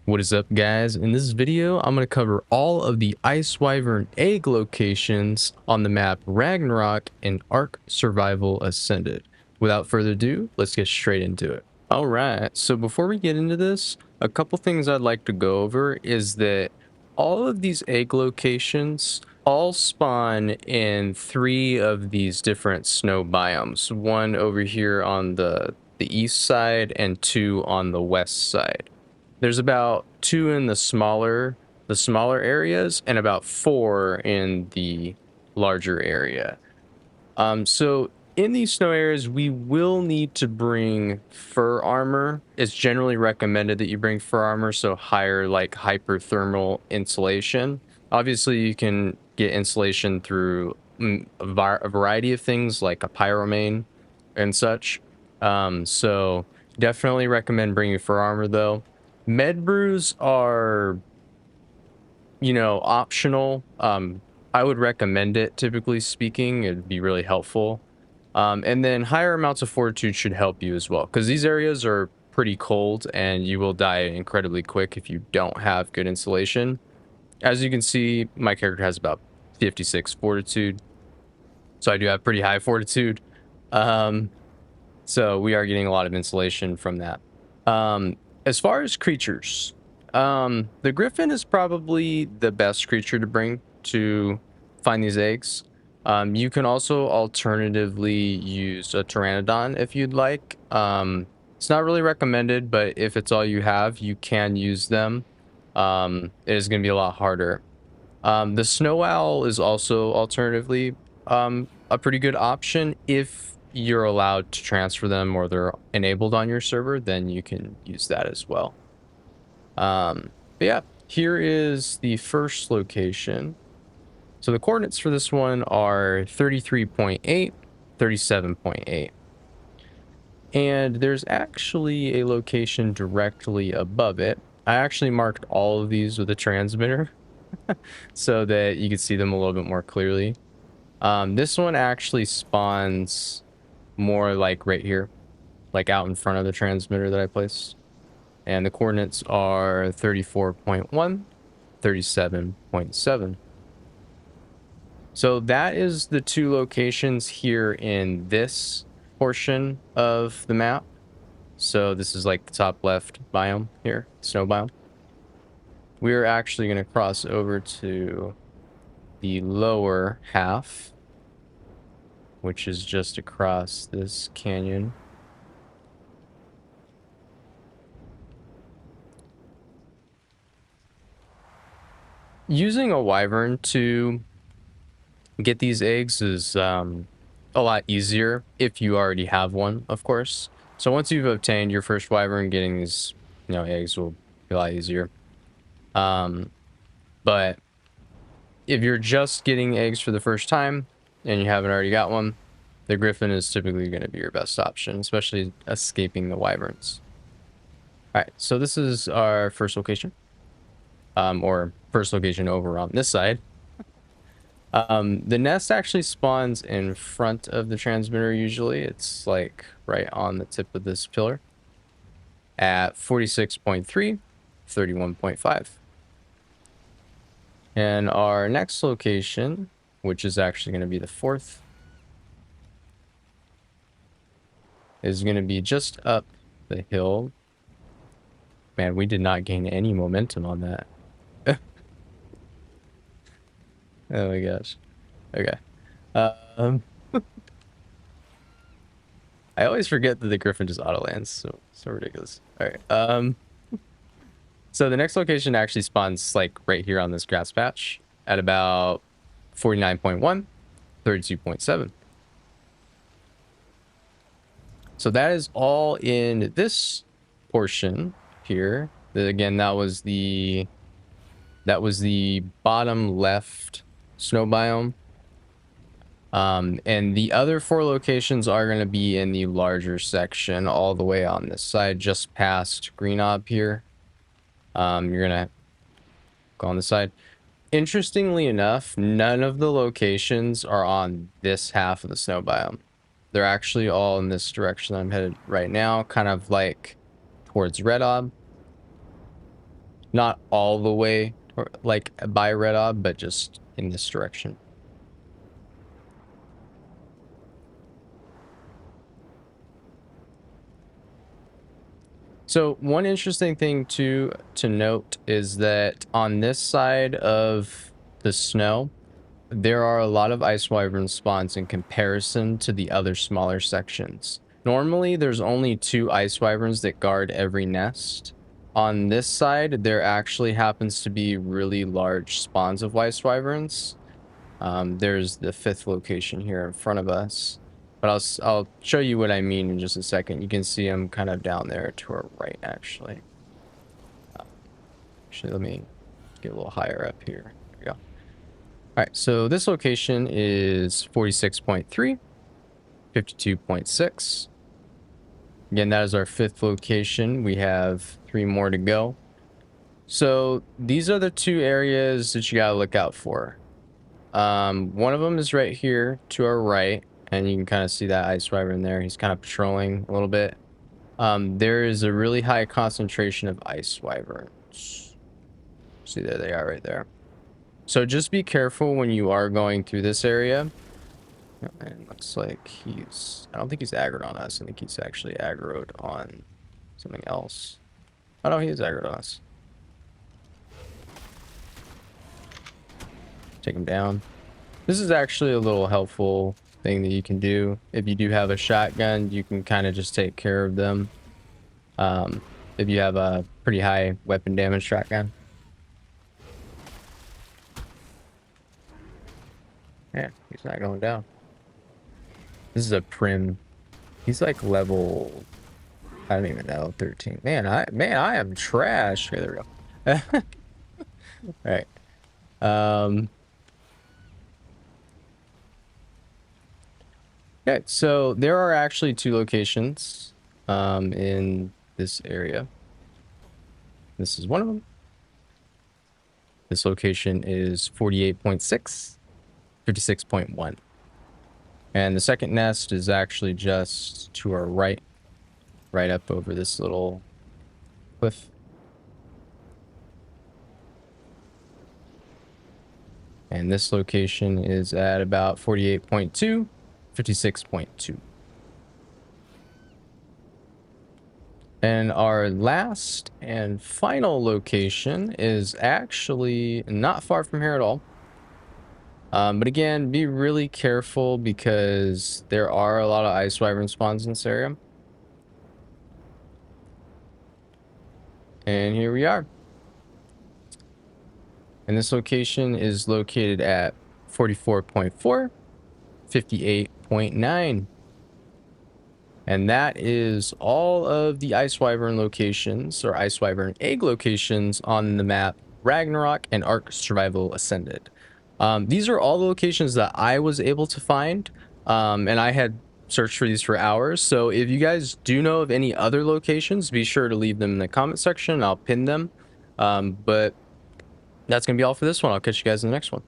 What is up, guys? In this video, I'm going to cover all of the Ice Wyvern egg locations on the map Ragnarok in ARK Survival Ascended. Without further ado, let's get straight into it. Alright, so before we get into this, a couple things I'd like to go over is that all of these egg locations all spawn in 3 of these different snow biomes. One over here on the east side and 2 on the west side. There's about 2 in the smaller areas and about 4 in the larger area. So in these snow areas, we will need to bring fur armor. It's generally recommended that you bring fur armor, so higher like hyperthermal insulation. Obviously, you can get insulation through a variety of things like a pyromane and such. So definitely recommend bringing fur armor though. Med brews are, optional. I would recommend it, typically speaking. It'd be really helpful. And then higher amounts of fortitude should help you as well, because these areas are pretty cold and you will die incredibly quick if you don't have good insulation. As you can see, my character has about 56 fortitude, so I do have pretty high fortitude. So we are getting a lot of insulation from that. As far as creatures, the griffin is probably the best creature to bring to find these eggs. You can also alternatively use a pteranodon if you'd like. It's not really recommended, but if it's all you have, you can use them. It is going to be a lot harder. The snow owl is also alternatively a pretty good option. If you're allowed to transfer them or they're enabled on your server, then you can use that as well. But yeah, here is the first location. So the coordinates for this one are 33.8, 37.8. And there's actually a location directly above it. I actually marked all of these with a transmitter so that you can see them a little bit more clearly. This one actually spawns more like right here, like out in front of the transmitter that I placed. And the coordinates are 34.1, 37.7. So that is the 2 locations here in this portion of the map. So this is like the top left biome here, snow biome. We're actually going to cross over to the lower half, which is just across this canyon. Using a wyvern to get these eggs is a lot easier if you already have one, of course. So once you've obtained your first wyvern, getting these, eggs will be a lot easier. But if you're just getting eggs for the first time and you haven't already got one, the griffin is typically going to be your best option, especially escaping the wyverns. All right, so this is our first location, or first location over on this side. The nest actually spawns in front of the transmitter usually. It's like right on the tip of this pillar at 46.3, 31.5. And our next location, which is actually going to be the 4th, is going to be just up the hill. Man, we did not gain any momentum on that. Oh my gosh. Okay. I always forget that the griffin just auto lands. So ridiculous. All right. So the next location actually spawns like right here on this grass patch at about 49.1, 32.7. So that is all in this portion here. Again, that was the bottom left snow biome. And the other 4 locations are going to be in the larger section all the way on this side, just past Green Ob here. You're going to go on the side. Interestingly enough, none of the locations are on this half of the snow biome. They're actually all in this direction I'm headed right now, kind of like towards Red Ob. Not all the way like by Red Ob, but just in this direction. So one interesting thing to note is that on this side of the snow, there are a lot of Ice Wyvern spawns in comparison to the other smaller sections. Normally, there's only 2 Ice Wyverns that guard every nest. On this side, there actually happens to be really large spawns of Ice Wyverns. There's the 5th location here in front of us. But I'll show you what I mean in just a second. You can see them kind of down there to our right, actually. Actually, let me get a little higher up here. There we go. All right, so this location is 46.3, 52.6. Again, that is our 5th location. We have 3 more to go. So these are the 2 areas that you gotta look out for. One of them is right here to our right, and you can kind of see that Ice Wyvern there. He's kind of patrolling a little bit. There is a really high concentration of Ice Wyverns. See, there they are right there. So just be careful when you are going through this area. And it looks like I don't think he's aggroed on us. I think he's actually aggroed on something else. Oh no, he is aggroed on us. Take him down. This is actually a little helpful thing that you can do. If you do have a shotgun, you can kind of just take care of them. If you have a pretty high weapon damage shotgun. Yeah, he's not going down. This is a prim. He's like level, I don't even know, 13. Man, I am trash. Okay, there we go. All right. Okay, so there are actually 2 locations in this area. This is one of them. This location is 48.6, 56.1. And the second nest is actually just to our right up over this little cliff. And this location is at about 48.2, 56.2. And our last and final location is actually not far from here at all. But again, be really careful because there are a lot of Ice Wyvern spawns in this area. And here we are. And this location is located at 44.4, 58.9. And that is all of the Ice Wyvern locations, or Ice Wyvern egg locations on the map Ragnarok and ARK Survival Ascended. These are all the locations that I was able to find, and I had searched for these for hours. So if you guys do know of any other locations, be sure to leave them in the comment section. I'll pin them. But that's going to be all for this one. I'll catch you guys in the next one.